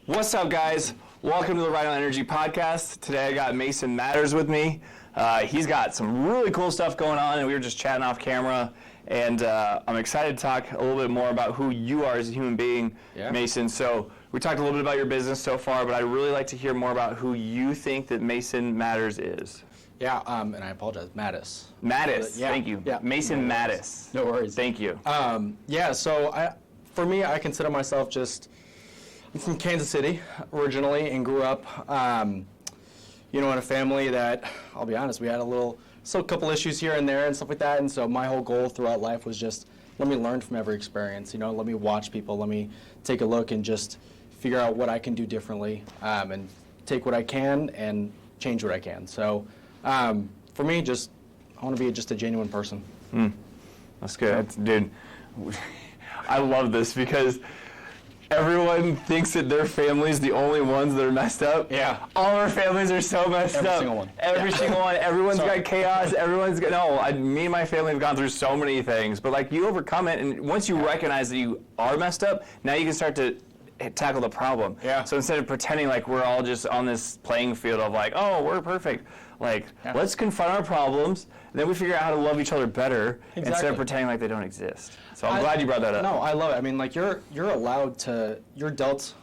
What's up, guys? Welcome to the Rhino Energy Podcast. Today I got Mason Matters with me. He's got some really cool stuff going on, and we were just chatting off camera. And I'm excited to talk a little bit more about who you are as a human being, Mason. So we talked a little bit about your business so far, but I'd really like to hear more about who you think that Mason Matters is. Yeah, and I apologize, Mattis. Mattis, Yeah. Thank you. Yeah. Mason Mattis. No worries. Thank you. For me, I consider myself I'm from Kansas City originally and grew up, in a family that, I'll be honest, we had a couple issues here and there and stuff like that, and so my whole goal throughout life was just, let me learn from every experience, let me watch people, let me take a look and just figure out what I can do differently, and take what I can and change what I can. So, for me, I want to be just a genuine person. That's good. Dude, I love this because everyone thinks that their family's the only ones that are messed up. Yeah. All our families are so messed up. Every single one. Every single one. Everyone's got chaos. Everyone's got, me and my family have gone through so many things, but you overcome it, and once you recognize that you are messed up, now you can start to tackle the problem. Yeah. So instead of pretending like we're all just on this playing field of we're perfect, let's confront our problems, and then we figure out how to love each other better instead of pretending like they don't exist. So I'm glad you brought that up. No, I love it. I mean, you're allowed to, you're dealt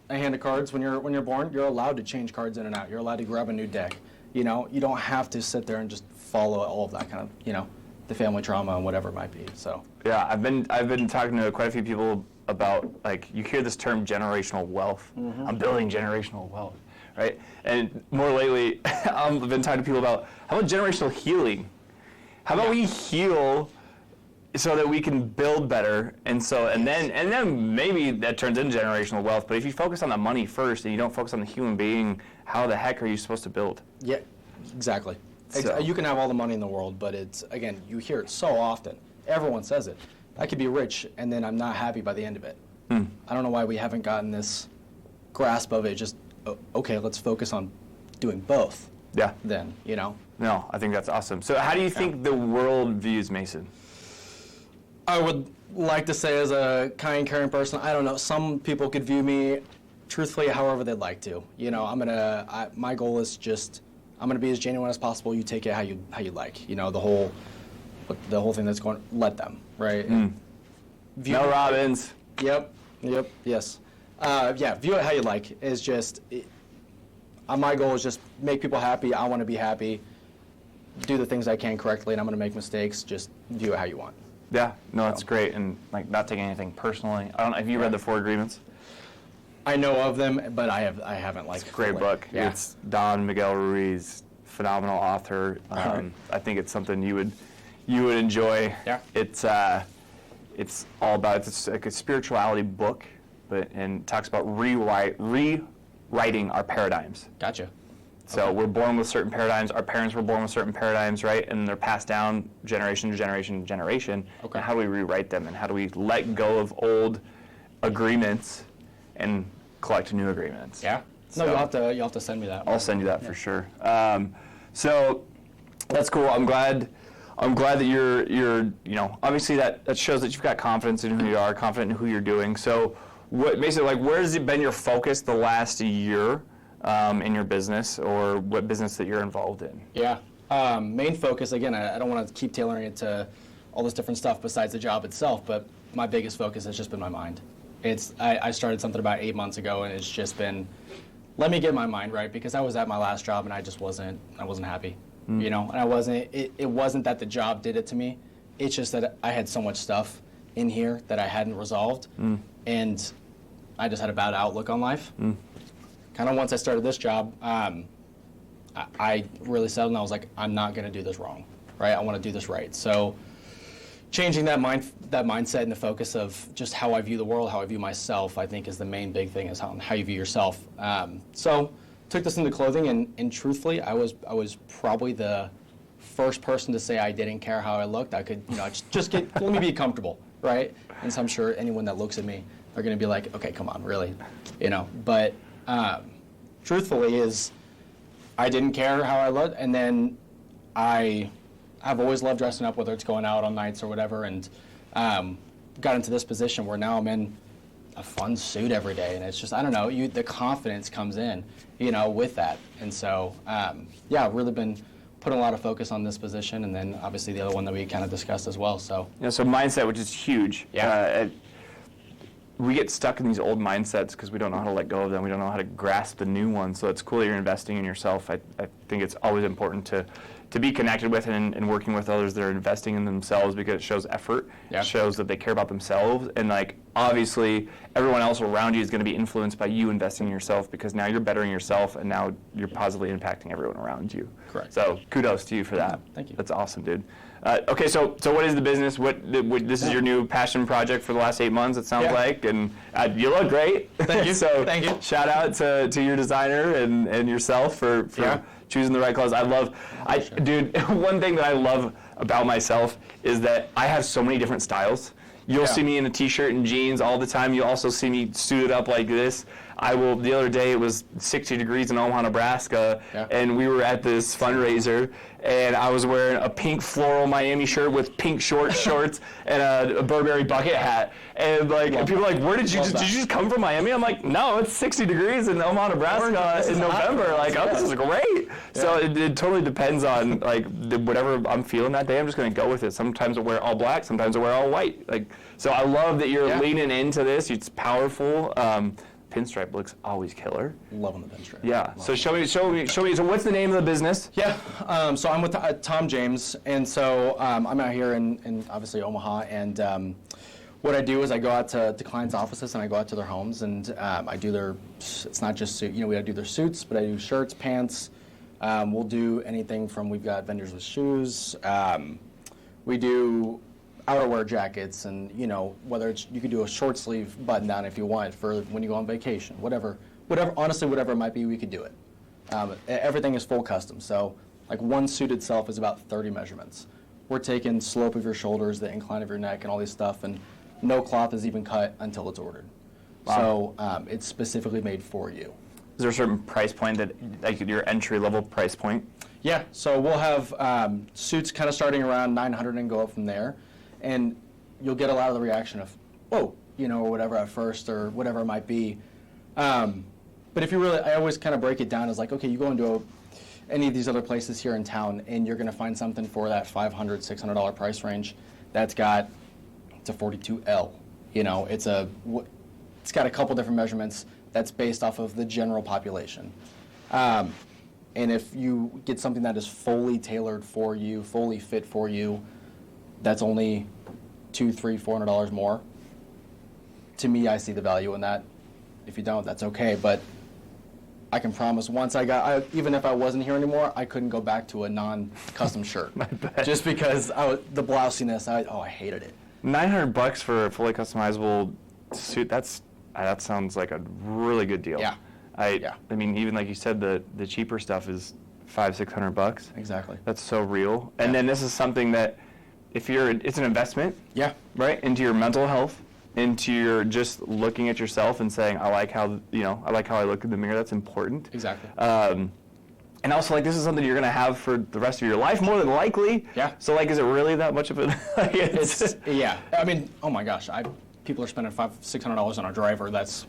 a hand of cards when you're born. You're allowed to change cards in and out. You're allowed to grab a new deck. You don't have to sit there and just follow all of that kind of, the family trauma and whatever it might be. So yeah, I've been talking to quite a few people about, you hear this term generational wealth. Mm-hmm. I'm building generational wealth, right? And more lately, I've been talking to people about, how about generational healing? How about we heal so that we can build better, and then maybe that turns into generational wealth. But if you focus on the money first and you don't focus on the human being, how the heck are you supposed to build? Yeah, exactly. So. You can have all the money in the world, but it's, again, you hear it so often. Everyone says it. I could be rich, and then I'm not happy by the end of it. I don't know why we haven't gotten this grasp of it. Just, okay, let's focus on doing both. Yeah. Then, No, I think that's awesome. So how do you think the world views Mason? I would like to say, as a kind, caring person, I don't know, some people could view me truthfully however they'd like to. My goal is I'm gonna be as genuine as possible. You take it how you like. The whole thing that's going, let them, right? Mel Robbins. Yep, yes. View it how you like. My goal is just make people happy. I want to be happy. Do the things I can correctly, and I'm going to make mistakes. Just view it how you want. Yeah, no, that's great, and not taking anything personally. I don't know. Have you read the 4 Agreements? I know of them, but I haven't. It's a great book. Yeah. It's Don Miguel Ruiz, phenomenal author. I think it's something you would enjoy. Yeah. It's all about, it's like a spirituality book, and talks about rewriting our paradigms. Gotcha. So we're born with certain paradigms. Our parents were born with certain paradigms, right? And they're passed down generation to generation to generation. Okay. And how do we rewrite them? And how do we let go of old agreements and collect new agreements? Yeah. So you'll have to send me that. I'll send you that for sure. So that's cool. I'm glad that you're obviously that shows that you've got confidence in who you are, confident in who you're doing. So where has it been your focus the last year in your business, or what business that you're involved in? Yeah. Main focus, again, I don't want to keep tailoring it to all this different stuff besides the job itself, but my biggest focus has just been my mind. I started something about 8 months ago, and it's just been, let me get my mind right, because I was at my last job and I wasn't happy. And it wasn't that the job did it to me. It's just that I had so much stuff in here that I hadn't resolved, and I just had a bad outlook on life. Kind of once I started this job, I really settled and I was like, I'm not going to do this wrong, right? I want to do this right. So changing that mindset and the focus of just how I view the world, how I view myself, I think is the main big thing, is how you view yourself. So took this into clothing, and truthfully, I was probably the first person to say I didn't care how I looked. I could, let me be comfortable, right? And so I'm sure anyone that looks at me are going to be like, okay, come on, really, But truthfully, is I didn't care how I looked, and then I've always loved dressing up, whether it's going out on nights or whatever, and got into this position where now I'm in a fun suit every day, and it's just, I don't know, the confidence comes in, with that. And so, yeah, I've really been putting a lot of focus on this position, and then obviously the other one that we kind of discussed as well. So, so mindset, which is huge. Yeah. We get stuck in these old mindsets because we don't know how to let go of them. We don't know how to grasp the new ones. So it's cool that you're investing in yourself. I think it's always important to be connected with and working with others that are investing in themselves, because it shows effort. Yeah. It shows that they care about themselves. And like, obviously, everyone else around you is going to be influenced by you investing in yourself, because now you're bettering yourself and now you're positively impacting everyone around you. Correct. So kudos to you for that. Thank you. That's awesome, dude. Okay, so what is the business? This is your new passion project for the last 8 months, it sounds like, and you look great. Thank you. So Thank you. Shout out to your designer and yourself for choosing the right clothes. Dude, one thing that I love about myself is that I have so many different styles. You'll see me in a t-shirt and jeans all the time. You'll also see me suited up like this. The other day it was 60 degrees in Omaha, Nebraska, and we were at this fundraiser, and I was wearing a pink floral Miami shirt with pink shorts and a Burberry bucket hat. And like, people are like, did you just come from Miami? I'm like, no, it's 60 degrees in Omaha, Nebraska in November. Like, this is great. Yeah. So it totally depends on like whatever I'm feeling that day. I'm just gonna go with it. Sometimes I wear all black, sometimes I wear all white. Like, so I love that you're leaning into this. It's powerful. Pinstripe looks always killer. Loving the pinstripe. Yeah. So show me. So what's the name of the business? Yeah. So I'm with Tom James, and so I'm out here in obviously Omaha, and what I do is I go out to clients' offices and I go out to their homes, and I do their. It's not just suit. We gotta do their suits, but I do shirts, pants. We'll do anything from, we've got vendors with shoes. We do outerwear jackets, and whether it's, you could do a short sleeve button down if you want for when you go on vacation, whatever honestly, whatever it might be, we could do it. Everything is full custom, so like one suit itself is about 30 measurements. We're taking slope of your shoulders, the incline of your neck, and all this stuff, and no cloth is even cut until it's ordered. Wow. So it's specifically made for you. Is there a certain price point that, like your entry level price point? Yeah, so we'll have suits kind of starting around 900 and go up from there. And you'll get a lot of the reaction of, whoa, or whatever at first, or whatever it might be. But if you really, I always kind of break it down as like, okay, you go into any of these other places here in town, and you're going to find something for that $500, $600 price range that's got, it's a 42L. It's got a couple different measurements that's based off of the general population. And if you get something that is fully tailored for you, fully fit for you, that's only $200, $300, $400 more. To me, I see the value in that. If you don't, that's okay. But I can promise, even if I wasn't here anymore, I couldn't go back to a non-custom shirt. Just because the blousiness, I hated it. $900 for a fully customizable suit. That sounds like a really good deal. Yeah. I mean, even like you said, the cheaper stuff is $500-$600. Exactly. That's so real. And then this is something that, it's an investment. Yeah. Right? Into your mental health, into your just looking at yourself and saying, I like how I look in the mirror. That's important. Exactly. And also, like, this is something you're going to have for the rest of your life, more than likely. Yeah. So, like, is it really that much of it? Yeah. I mean, oh my gosh, people are spending $500-$600 on a driver. That's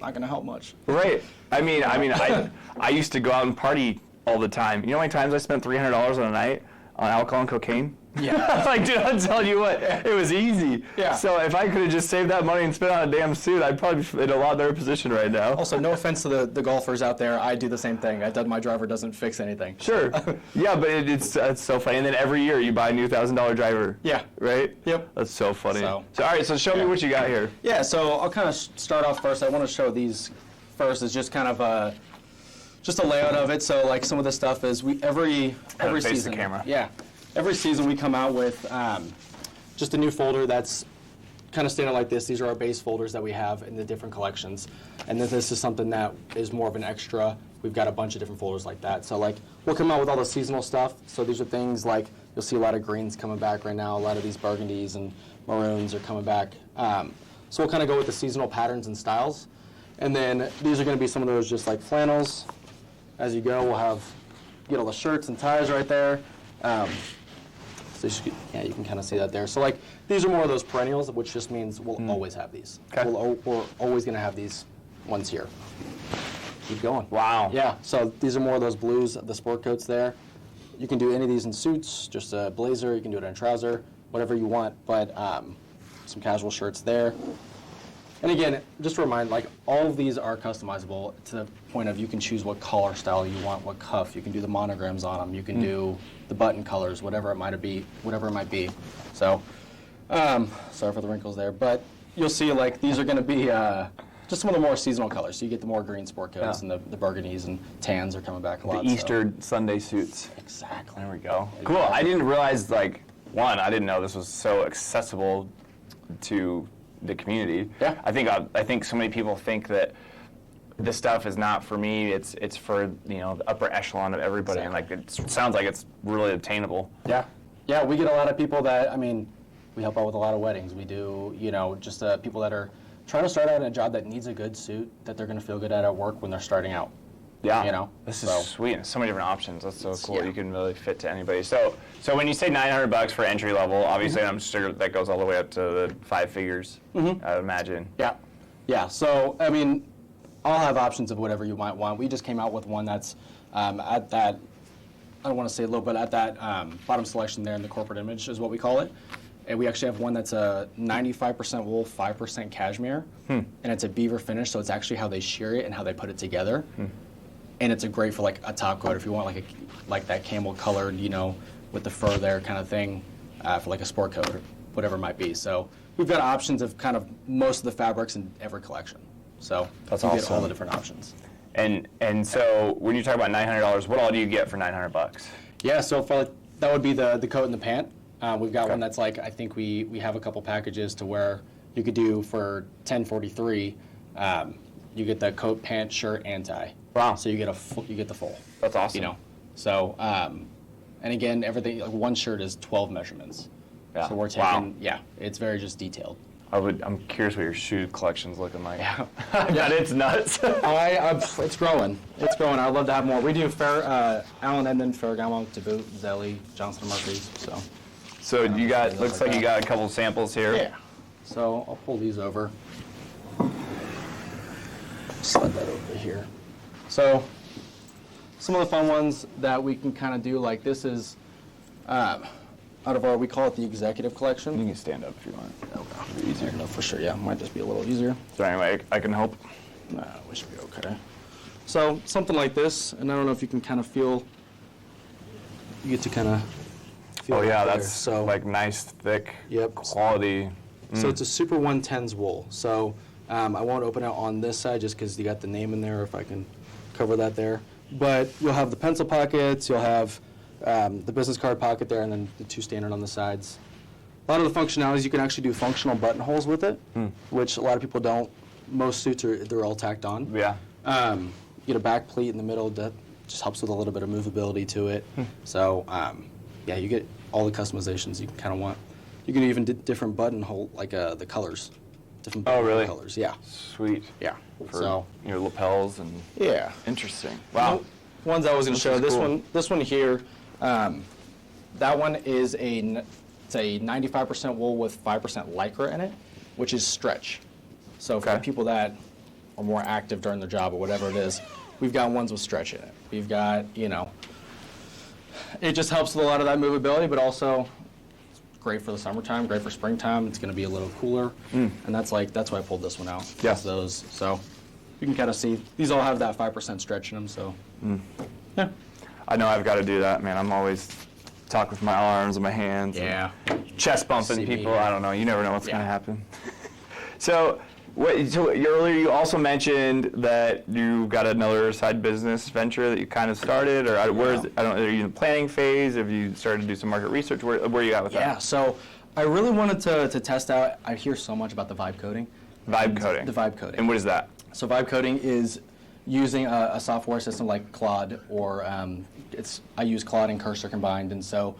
not going to help much. Right. I mean, I used to go out and party all the time. You know how many times I spent $300 on a night on alcohol and cocaine? Yeah. Like, dude, I'm telling you what, it was easy. Yeah. So if I could have just saved that money and spent it on a damn suit, I'd probably be in a lot better position right now. Also, no offense to the golfers out there, I do the same thing. My driver doesn't fix anything. Sure. Yeah, but it's so funny. And then every year you buy a new $1,000 driver. Yeah. Right? Yep. That's so funny. So all right, so show me what you got here. Yeah, so I'll kind of start off first. I want to show these first as just kind of just a layout of it. So like some of the stuff is every face season. The camera. Yeah. Every season we come out with just a new folder that's kind of standard like this. These are our base folders that we have in the different collections. And then this is something that is more of an extra. We've got a bunch of different folders like that. So like we'll come out with all the seasonal stuff. So these are things like you'll see a lot of greens coming back right now. A lot of these burgundies and maroons are coming back. So we'll kind of go with the seasonal patterns and styles. And then these are going to be some of those just like flannels. As you go, we'll have all the shirts and ties right there. So you can kind of see that there. So like these are more of those perennials, which just means we'll always have these. Okay. We're always going to have these ones here. Keep going. Wow. Yeah. So these are more of those blues, the sport coats there. You can do any of these in suits, just a blazer. You can do it in a trouser, whatever you want. But some casual shirts there. And again, just to remind, like all of these are customizable to the point of you can choose what collar style you want, what cuff. You can do the monograms on them. You can do the button colors, whatever it might be. So, sorry for the wrinkles there, but you'll see like these are going to be just some of the more seasonal colors. So you get the more green sport coats and the burgundies and tans are coming back a lot. The Easter Sunday suits. Exactly. There we go. Exactly. Cool. I didn't realize, like, one, I didn't know this was so accessible to the community. Yeah. I think so many people think that this stuff is not for me. It's for the upper echelon of everybody, and like it sounds like it's really obtainable. Yeah, yeah. We get a lot of people that we help out with a lot of weddings. We do just people that are trying to start out in a job that needs a good suit that they're going to feel good at work when they're starting out. Yeah. This is sweet. So many different options. That's so cool. Yeah. You can really fit to anybody. So when you say $900 for entry level, obviously I'm sure that goes all the way up to the 5 figures. I would imagine. Yeah. Yeah. So I'll have options of whatever you might want. We just came out with one that's at that. I don't want to say low, but at that bottom selection there in the corporate image is what we call it. And we actually have one that's a 95% wool, 5% cashmere, and it's a beaver finish. So it's actually how they shear it and how they put it together. And it's great for like a top coat if you want like that camel colored, with the fur there kind of thing, for like a sport coat or whatever it might be. So we've got options of kind of most of the fabrics in every collection. So that's you awesome. get all the different options. And so when you talk about $900, what all do you get for $900? Yeah, so for that would be the coat and the pant. We've got one that's like I think we have a couple packages to where you could do for $1043. You get the coat, pant, shirt, and tie. Wow. So you get the full. That's awesome. So and again, everything like one shirt is 12 measurements. Yeah. So we're taking it's very just detailed. I'm curious what your shoe collection's looking like. Yeah. Yeah, it's nuts. It's growing. It's growing. I'd love to have more. We do Allen Edmond, Ferragamo, to boot, Zelly, Johnston Murphy's. So you got looks like you got a couple samples here. Yeah. So I'll pull these over. Slide that over here. So some of the fun ones that we can kind of do, like this is out of our, we call it the executive collection. You can stand up if you want. Okay. It'll be easier. No, for sure. Yeah, might just be a little easier. Is there any way I can help? No, we should be okay. So something like this, and I don't know if you can kind of feel. You get to kind of. Oh yeah, that's like nice, thick, quality. So it's a Super 110s wool. So I won't open it on this side just because you got the name in there, if I can cover that there. But you'll have the pencil pockets, you'll have the business card pocket there, and then the 2 standard on the sides. A lot of the functionalities, you can actually do functional buttonholes with it, which a lot of people don't. Most suits, they're all tacked on. Yeah. You get a back pleat in the middle that just helps with a little bit of movability to it. So yeah, you get all the customizations you can kind of want. You can even do different buttonhole, like the colors. Different really? colors, yeah. Sweet. Yeah. For your lapels and. Yeah. Interesting. Wow. Ones I was going to show. Cool. This one here. That one is it's a 95% wool with 5% lycra in it, which is stretch. So for the people that are more active during their job or whatever it is, we've got ones with stretch in it. We've got it just helps with a lot of that movability, but also it's great for the summertime, great for springtime. It's going to be a little cooler, and that's why I pulled this one out. Yes. Those. So you can kind of see these all have that 5% stretch in them. So yeah. I know I've got to do that, man. I'm always talk with my arms and my hands. Yeah. Chest bumping people. I don't know. You never know what's going to happen. So earlier you also mentioned that you got another side business venture that you kind of started, or where is it? I don't know. Are you in the planning phase? Have you started to do some market research? Where are you at with that? Yeah. So I really wanted to test out. I hear so much about the vibe coding. Vibe coding. The vibe coding. And what is that? So vibe coding is using a software system like Claude, or I use Claude and Cursor combined, and so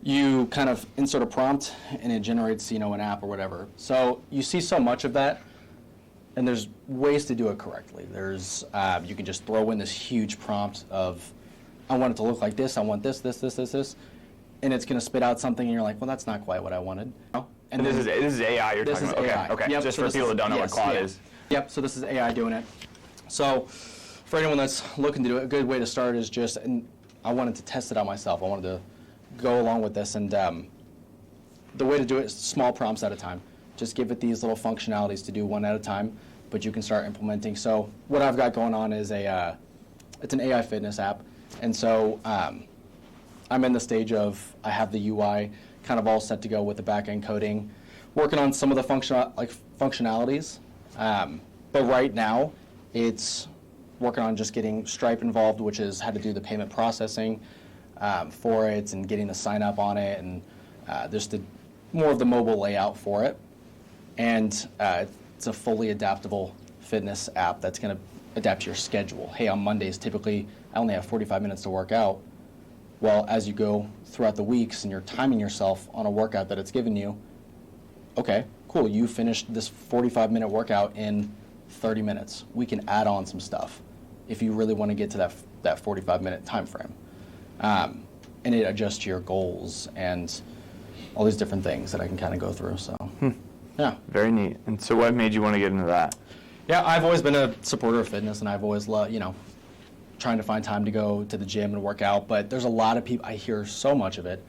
you kind of insert a prompt and it generates an app or whatever. So you see so much of that, and there's ways to do it correctly. There's you can just throw in this huge prompt of I want it to look like this, I want this, and it's going to spit out something, and you're like, well, that's not quite what I wanted. And this is AI you're talking about. AI. Okay. Yep. Just So for people that don't know what Claude is. Yep. So this is AI doing it. So for anyone that's looking to do it, a good way to start is just, and I wanted to test it out myself. I wanted to go along with this, and the way to do it is small prompts at a time. Just give it these little functionalities to do one at a time, but you can start implementing. So what I've got going on is it's an AI fitness app, and so I'm in the stage of I have the UI kind of all set to go with the back-end coding, working on some of the functionalities. But right now, it's working on just getting Stripe involved, which is how to do the payment processing for it and getting the sign-up on it, and just more of the mobile layout for it. And it's a fully adaptable fitness app that's going to adapt to your schedule. Hey, on Mondays, typically, I only have 45 minutes to work out. Well, as you go throughout the weeks and you're timing yourself on a workout that it's given you, okay, cool, you finished this 45-minute workout in 30 minutes. We can add on some stuff if you really want to get to that 45-minute time frame. And it adjusts to your goals and all these different things that I can kind of go through. So, yeah. Very neat. And so what made you want to get into that? Yeah, I've always been a supporter of fitness, and I've always loved, trying to find time to go to the gym and work out. But there's a lot of people, I hear so much of it.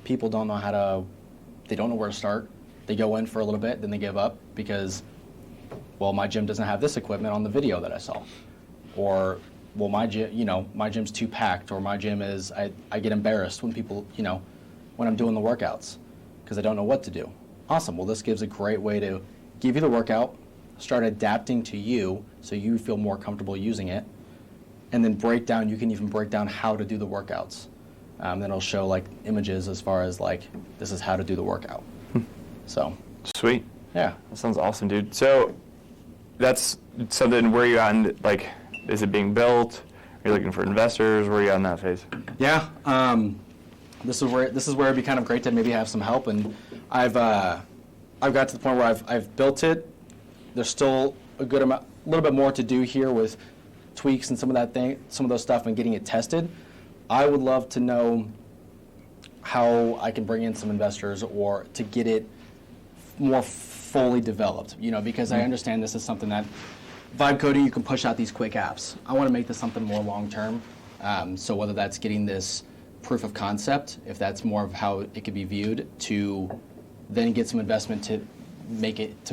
People don't know they don't know where to start. They go in for a little bit, then they give up because, well, my gym doesn't have this equipment on the video that I saw. Or, well, my gym's too packed, or my gym is, I get embarrassed when people, when I'm doing the workouts because I don't know what to do. Awesome. Well, this gives a great way to give you the workout, start adapting to you so you feel more comfortable using it, and then you can even break down how to do the workouts. Then it'll show like images as far as like, this is how to do the workout. So. Sweet. Yeah. That sounds awesome, dude. So that's something, where are you at in, like, is it being built? Are you looking for investors? Where are you at in that phase? Yeah. This is where it'd be kind of great to maybe have some help, and I've got to the point where I've built it. There's still a little bit more to do here with tweaks and some of those stuff and getting it tested. I would love to know how I can bring in some investors or to get it more fully developed, because I understand this is something that vibe coding, you can push out these quick apps. I want to make this something more long-term. So whether that's getting this proof of concept, if that's more of how it could be viewed, to then get some investment to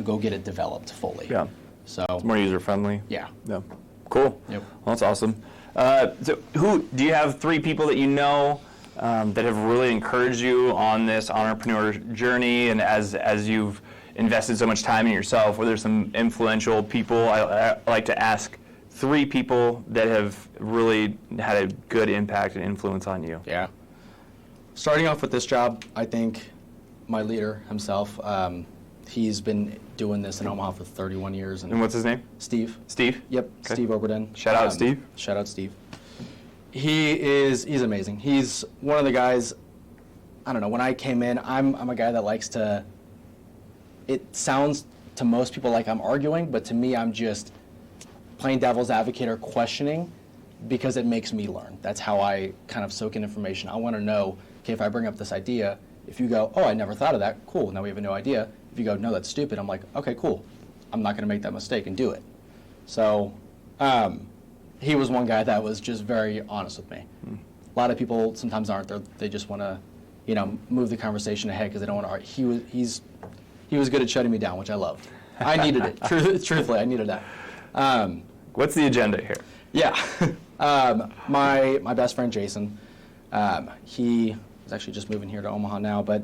go get it developed fully. Yeah. So it's more user-friendly. Yeah. Yeah. Cool. Yep. Well, that's awesome. So do you have 3 people that you know that have really encouraged you on this entrepreneur journey, and as you've invested so much time in yourself, were there some influential people? I like to ask 3 people that have really had a good impact and influence on you. Yeah. Starting off with this job, I think my leader himself, he's been doing this in Omaha for 31 years. And what's his name? Steve. Steve? Yep, okay. Steve Oberden. Shout out, Steve. Shout out, Steve. He's amazing. He's one of the guys, I don't know, when I came in, I'm a guy that likes to, it sounds to most people like I'm arguing, but to me, I'm just playing devil's advocate or questioning because it makes me learn. That's how I kind of soak in information. I want to know, okay, if I bring up this idea, if you go, oh, I never thought of that, cool, now we have a new idea. If you go, no, that's stupid, I'm like, okay, cool. I'm not going to make that mistake and do it. So he was one guy that was just very honest with me. A lot of people sometimes aren't. They just want to, move the conversation ahead because they don't want to argue. He was good at shutting me down, which I loved. I needed it. Truthfully, I needed that. What's the agenda here? Yeah. My best friend, Jason, he is actually just moving here to Omaha now, but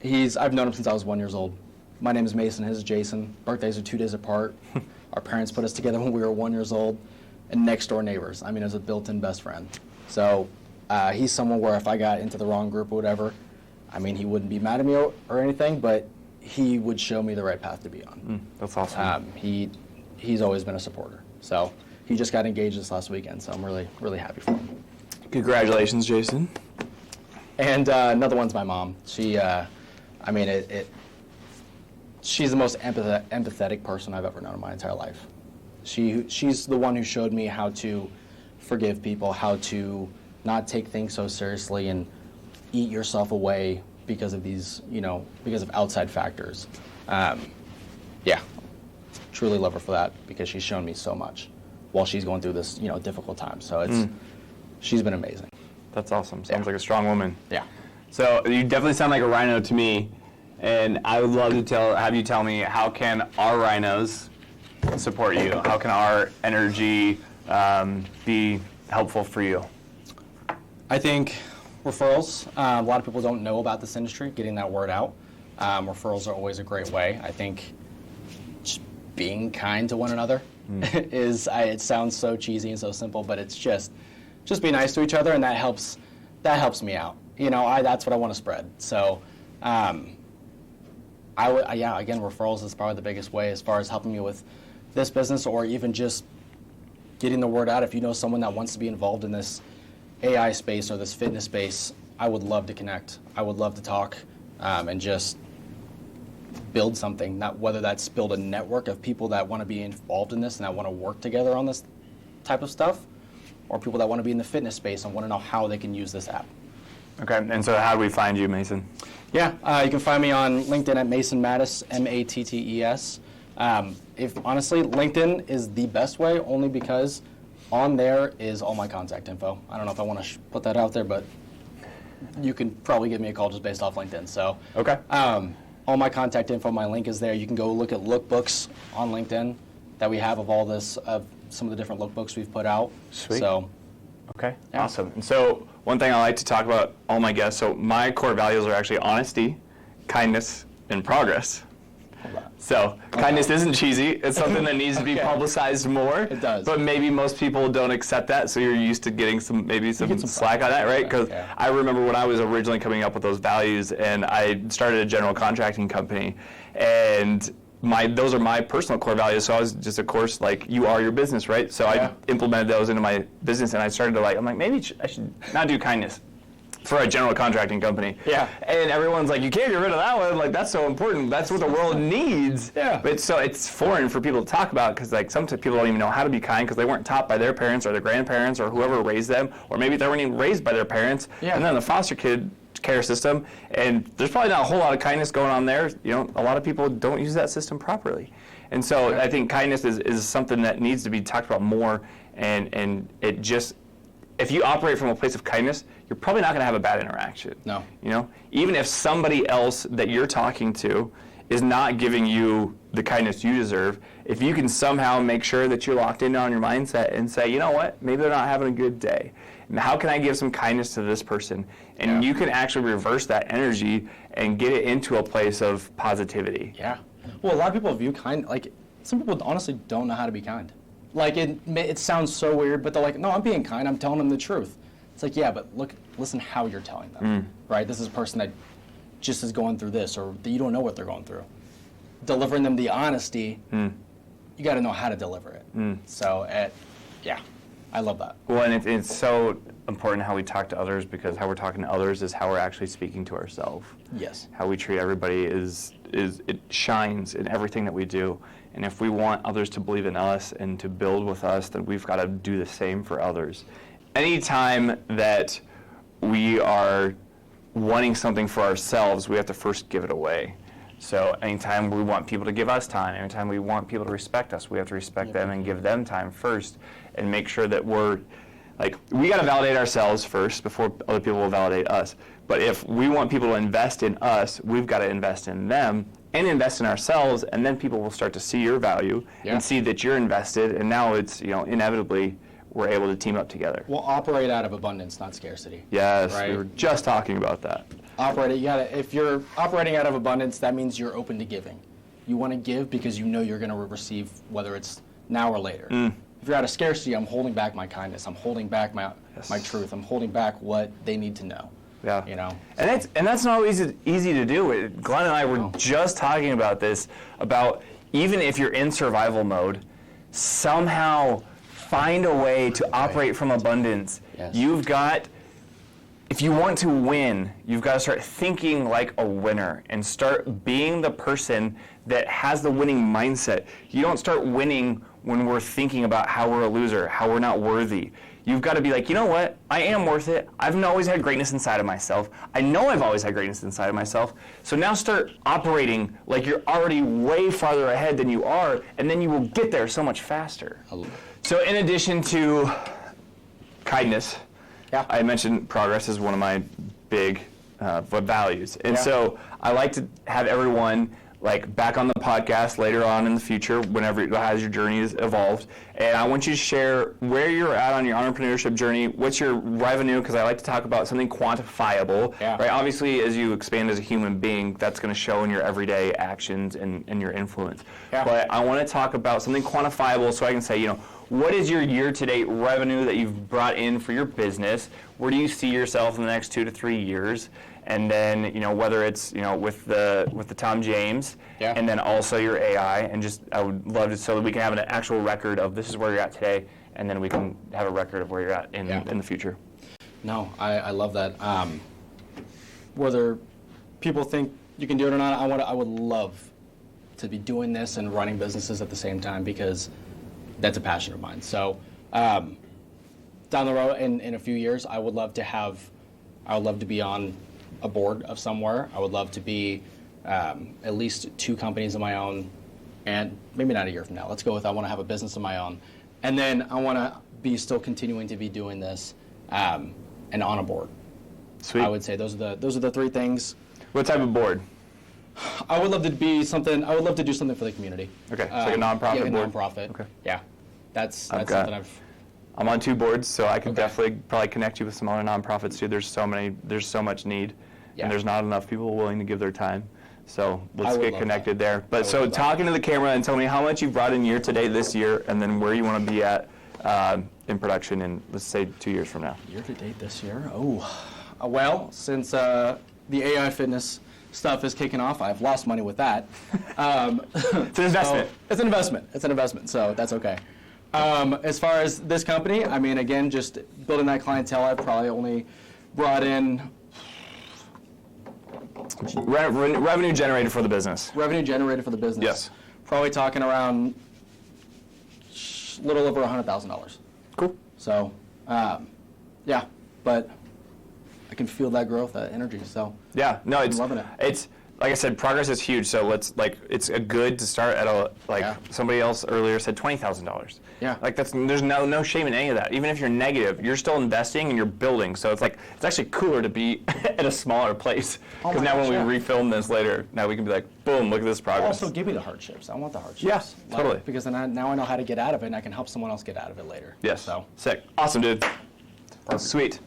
I've known him since I was 1 year old. My name is Mason, his is Jason. Birthdays are 2 days apart. Our parents put us together when we were 1 year old, and next door neighbors. I mean, it was a built-in best friend. So he's someone where if I got into the wrong group or whatever, I mean, he wouldn't be mad at me or anything, but he would show me the right path to be on. That's awesome. He's always been a supporter. So he just got engaged this last weekend, so I'm really, really happy for him. Congratulations, Jason. And another one's my mom. She's the most empathetic person I've ever known in my entire life. She's the one who showed me how to forgive people, how to not take things so seriously, and eat yourself away because of these, because of outside factors. Yeah, truly love her for that because she's shown me so much while she's going through this, difficult time. So she's been amazing. That's awesome. Sounds like a strong woman. Yeah. So you definitely sound like a Rhino to me, and I would love to have you tell me, how can our Rhinos support you? How can our energy be helpful for you? I think referrals. A lot of people don't know about this industry, getting that word out. Referrals are always a great way. I think just being kind to one another it sounds so cheesy and so simple, but it's just be nice to each other, and that helps me out. That's what I want to spread. So, again, referrals is probably the biggest way as far as helping me with this business, or even just getting the word out. If you know someone that wants to be involved in this AI space or this fitness space, I would love to connect. I would love to talk and just build something, whether that's build a network of people that want to be involved in this and that want to work together on this type of stuff, or people that want to be in the fitness space and want to know how they can use this app. Okay, and so how do we find you, Mason? Yeah, you can find me on LinkedIn at Mason Mattis, Mattes. If honestly, LinkedIn is the best way, only because on there is all my contact info. I don't know if I want to put that out there, but you can probably give me a call just based off LinkedIn. So, okay. All my contact info, my link is there. You can go look at lookbooks on LinkedIn that we have of all this, of some of the different lookbooks we've put out. Sweet. So, okay, yeah. Awesome. And so one thing I like to talk about all my guests, so my core values are actually honesty, kindness, and progress. So kindness isn't cheesy. It's something that needs to be publicized more. It does. But maybe most people don't accept that, so you're used to getting some slack on that, right? Because I remember when I was originally coming up with those values, and I started a general contracting company, and those are my personal core values. So I was just, of course, like, you are your business, right? So I implemented those into my business, and I started to I'm like, maybe I should not do kindness for a general contracting company. Yeah. And everyone's like, you can't get rid of that one. Like, that's so important. That's what the world needs. Yeah. But so it's foreign for people to talk about, because like sometimes people don't even know how to be kind because they weren't taught by their parents or their grandparents or whoever raised them, or maybe they weren't even raised by their parents. Yeah. And then the foster care system, and there's probably not a whole lot of kindness going on there. A lot of people don't use that system properly. And so I think kindness is something that needs to be talked about more, and it just, if you operate from a place of kindness, you're probably not going to have a bad interaction. No. Even if somebody else that you're talking to is not giving you the kindness you deserve, if you can somehow make sure that you're locked in on your mindset and say, you know what, maybe they're not having a good day. How can I give some kindness to this person? And you can actually reverse that energy and get it into a place of positivity. Yeah. Well, a lot of people view some people honestly don't know how to be kind. It sounds so weird, but they're like, no, I'm being kind. I'm telling them the truth. It's like, yeah, but listen how you're telling them, right? This is a person that just is going through this, or that you don't know what they're going through. Delivering them the honesty, you got to know how to deliver it. So, I love that. Well, and it's so important how we talk to others, because how we're talking to others is how we're actually speaking to ourselves. Yes. How we treat everybody it shines in everything that we do. And if we want others to believe in us and to build with us, then we've got to do the same for others. Anytime that we are wanting something for ourselves, we have to first give it away. So anytime we want people to give us time, anytime we want people to respect us, we have to respect them and give them time first, and make sure that we got to validate ourselves first before other people will validate us. But if we want people to invest in us, we've got to invest in them and invest in ourselves, and then people will start to see your value and see that you're invested, and now it's, inevitably we're able to team up together. We'll operate out of abundance, not scarcity. Yes, right? We were just talking about that. If you're operating out of abundance, that means you're open to giving. You want to give because you know you're going to receive, whether it's now or later. If you're out of scarcity, I'm holding back my kindness. I'm holding back my truth. I'm holding back what they need to know. Yeah. And that's not always easy to do. Glenn and I were just talking about this, about even if you're in survival mode, somehow find a way to operate from abundance. Yes. If you want to win, you've got to start thinking like a winner and start being the person that has the winning mindset. You don't start winning when we're thinking about how we're a loser, how we're not worthy. You've got to be like, you know what? I am worth it. I've always had greatness inside of myself. I know I've always had greatness inside of myself. So now start operating like you're already way farther ahead than you are, and then you will get there so much faster. So in addition to kindness, I mentioned progress is one of my big values. And so I like to have everyone like back on the podcast later on in the future, whenever as your journey is evolved. And I want you to share where you're at on your entrepreneurship journey. What's your revenue? Because I like to talk about something quantifiable. Right? Obviously, as you expand as a human being, that's going to show in your everyday actions and your influence. But I want to talk about something quantifiable so I can say, you know, what is your year-to-date revenue that you've brought in for your business? Where do you see yourself in the next 2 to 3 years? And then, you know, whether it's, you know, with the Tom James, and then also your AI, and just I would love to so that we can have an actual record of this is where you're at today, and then we can have a record of where you're at in the future. No, I love that. Whether people think you can do it or not, I would love to be doing this and running businesses at the same time, because that's a passion of mine. So down the road in a few years, I would love to be on a board of somewhere. I would love to be at least 2 companies of my own, and maybe not a year from now. Let's go with I want to have a business of my own, and then I want to be still continuing to be doing this and on a board. Sweet. I would say those are the 3 things. What type of board? I would love to be something. I would love to do something for the community. Okay, so like a nonprofit board. Nonprofit. Okay. Yeah, that's something I'm on 2 boards, so I could definitely probably connect you with some other nonprofits too. There's so much need, and there's not enough people willing to give their time. So let's get connected there. But so talking to the camera and tell me how much you've brought in year to date this year, and then where you want to be at in production in, let's say, 2 years from now. Year to date this year? Well, since the AI fitness stuff is kicking off, I've lost money with that. It's an investment. It's an investment, so that's okay. As far as this company, I mean, again, just building that clientele, I've probably only brought in revenue generated for the business. Revenue generated for the business. Yes. Probably talking around a little over $100,000. Cool. So, yeah, but I can feel that growth, that energy. So yeah, no, I'm loving it. It's like I said, progress is huge. So it's a good to start at somebody else earlier said $20,000. Yeah. Like there's no shame in any of that. Even if you're negative, you're still investing and you're building. So it's like it's actually cooler to be at a smaller place, because now when we refilm this later, now we can be like, boom, look at this progress. Also, give me the hardships. I want the hardships. Yes, totally. Because then now I know how to get out of it, and I can help someone else get out of it later. Yes. So sick, awesome, dude. Sweet.